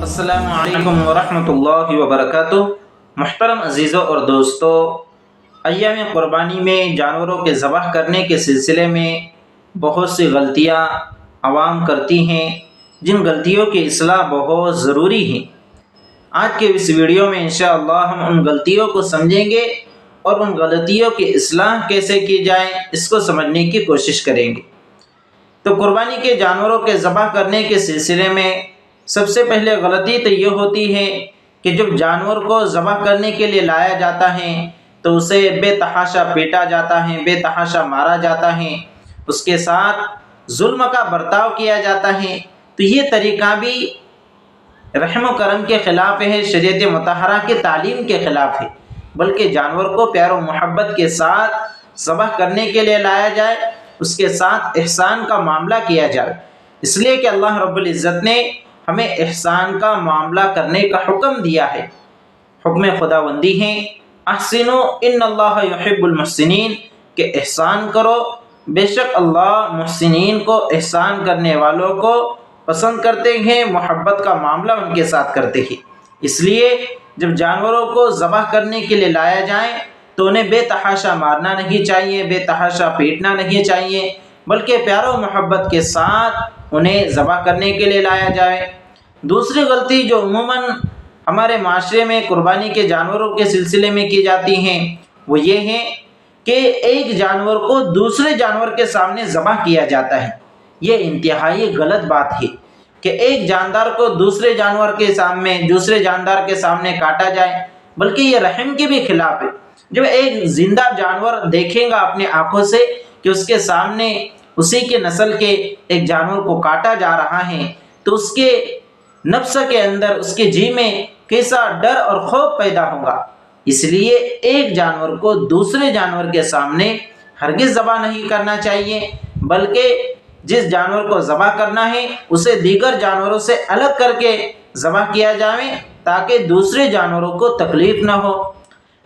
السلام علیکم ورحمۃ اللہ وبرکاتہ۔ محترم عزیزوں اور دوستو، ایام قربانی میں جانوروں کے ذبح کرنے کے سلسلے میں بہت سی غلطیاں عوام کرتی ہیں، جن غلطیوں کی اصلاح بہت ضروری ہے۔ آج کے اس ویڈیو میں انشاءاللہ ہم ان غلطیوں کو سمجھیں گے اور ان غلطیوں کی اصلاح کیسے کی جائے اس کو سمجھنے کی کوشش کریں گے۔ تو قربانی کے جانوروں کے ذبح کرنے کے سلسلے میں سب سے پہلے غلطی تو یہ ہوتی ہے کہ جب جانور کو ذبح کرنے کے لیے لایا جاتا ہے تو اسے بے تحاشا پیٹا جاتا ہے، بے تحاشا مارا جاتا ہے، اس کے ساتھ ظلم کا برتاؤ کیا جاتا ہے۔ تو یہ طریقہ بھی رحم و کرم کے خلاف ہے، شریعت مطہرہ کی تعلیم کے خلاف ہے، بلکہ جانور کو پیار و محبت کے ساتھ ذبح کرنے کے لیے لایا جائے، اس کے ساتھ احسان کا معاملہ کیا جائے، اس لیے کہ اللہ رب العزت نے ہمیں احسان کا معاملہ کرنے کا حکم دیا ہے۔ حکم خداوندی ہے احسنوا ان اللہ یحب المحسنین، کہ احسان کرو، بے شک اللہ محسنین کو، احسان کرنے والوں کو پسند کرتے ہیں، محبت کا معاملہ ان کے ساتھ کرتے ہیں۔ اس لیے جب جانوروں کو ذبح کرنے کے لیے لایا جائے تو انہیں بے تحاشا مارنا نہیں چاہیے، بے تحاشا پیٹنا نہیں چاہیے، بلکہ پیار و محبت کے ساتھ انہیں ذبح کرنے کے لیے لایا جائے۔ دوسری غلطی جو عموماً ہمارے معاشرے میں قربانی کے جانوروں کے سلسلے میں کی جاتی ہیں وہ یہ ہے کہ ایک جانور کو دوسرے جانور کے سامنے ذبح کیا جاتا ہے۔ یہ انتہائی غلط بات ہے کہ ایک جاندار کو دوسرے جاندار کے سامنے کاٹا جائے، بلکہ یہ رحم کے بھی خلاف ہے۔ جب ایک زندہ جانور دیکھے گا اپنے آنکھوں سے کہ اس کے سامنے اسی کے نسل کے ایک جانور کو کاٹا جا رہا ہے تو اس کے نفس کے اندر، اس کے جی میں کیسا ڈر اور خوف پیدا ہوگا۔ اس لیے ایک جانور کو دوسرے جانور کے سامنے ہرگز ذبح نہیں کرنا چاہیے، بلکہ جس جانور کو ذبح کرنا ہے اسے دیگر جانوروں سے الگ کر کے ذبح کیا جائے تاکہ دوسرے جانوروں کو تکلیف نہ ہو۔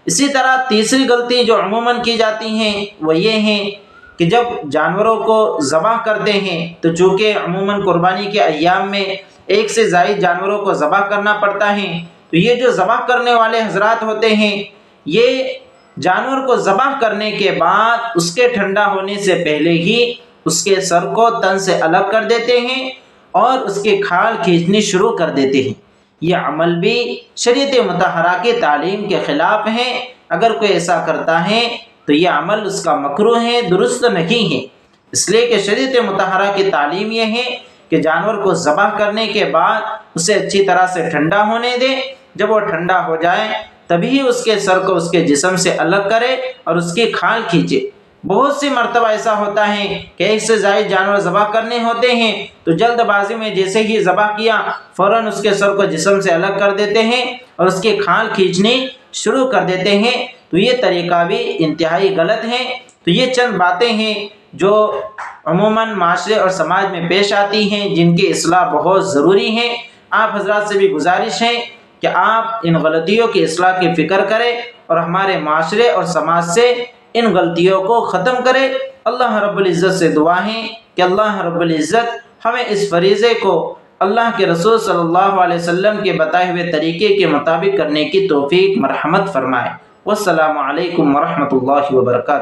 اسی طرح تیسری غلطی جو عموماً کی جاتی ہیں وہ یہ ہے کہ جب جانوروں کو ذبح کرتے ہیں تو چونکہ عموماً قربانی کے ایام میں ایک سے زائد جانوروں کو ذبح کرنا پڑتا ہے، تو یہ جو ذبح کرنے والے حضرات ہوتے ہیں یہ جانور کو ذبح کرنے کے بعد اس کے ٹھنڈا ہونے سے پہلے ہی اس کے سر کو تن سے الگ کر دیتے ہیں اور اس کے کھال کھینچنی شروع کر دیتے ہیں۔ یہ عمل بھی شریعت مطہرہ کی تعلیم کے خلاف ہے۔ اگر کوئی ایسا کرتا ہے تو یہ عمل اس کا مکروہ ہے، درست نہیں ہے، اس لیے کہ شریعت مطہرہ کی تعلیم یہ ہے کہ جانور کو ذبح کرنے کے بعد اسے اچھی طرح سے ٹھنڈا ہونے دے، جب وہ ٹھنڈا ہو جائے تبھی اس کے سر کو اس کے جسم سے الگ کرے اور اس کی کھال کھینچے۔ بہت سی مرتبہ ایسا ہوتا ہے کہ ایک سے زائد جانور ذبح کرنے ہوتے ہیں تو جلد بازی میں جیسے ہی ذبح کیا فوراً اس کے سر کو جسم سے الگ کر دیتے ہیں اور اس کی کھال کھینچنی شروع کر دیتے ہیں۔ تو یہ طریقہ بھی انتہائی غلط ہے۔ تو یہ چند باتیں ہیں جو عموماً معاشرے اور سماج میں پیش آتی ہیں جن کی اصلاح بہت ضروری ہے۔ آپ حضرات سے بھی گزارش ہے کہ آپ ان غلطیوں کی اصلاح کی فکر کریں اور ہمارے معاشرے اور سماج سے ان غلطیوں کو ختم کریں۔ اللہ رب العزت سے دعا ہے کہ اللہ رب العزت ہمیں اس فریضے کو اللہ کے رسول صلی اللہ علیہ وسلم کے بتائے ہوئے طریقے کے مطابق کرنے کی توفیق مرحمت فرمائے۔ والسلام علیکم ورحمۃ اللہ وبرکاتہ۔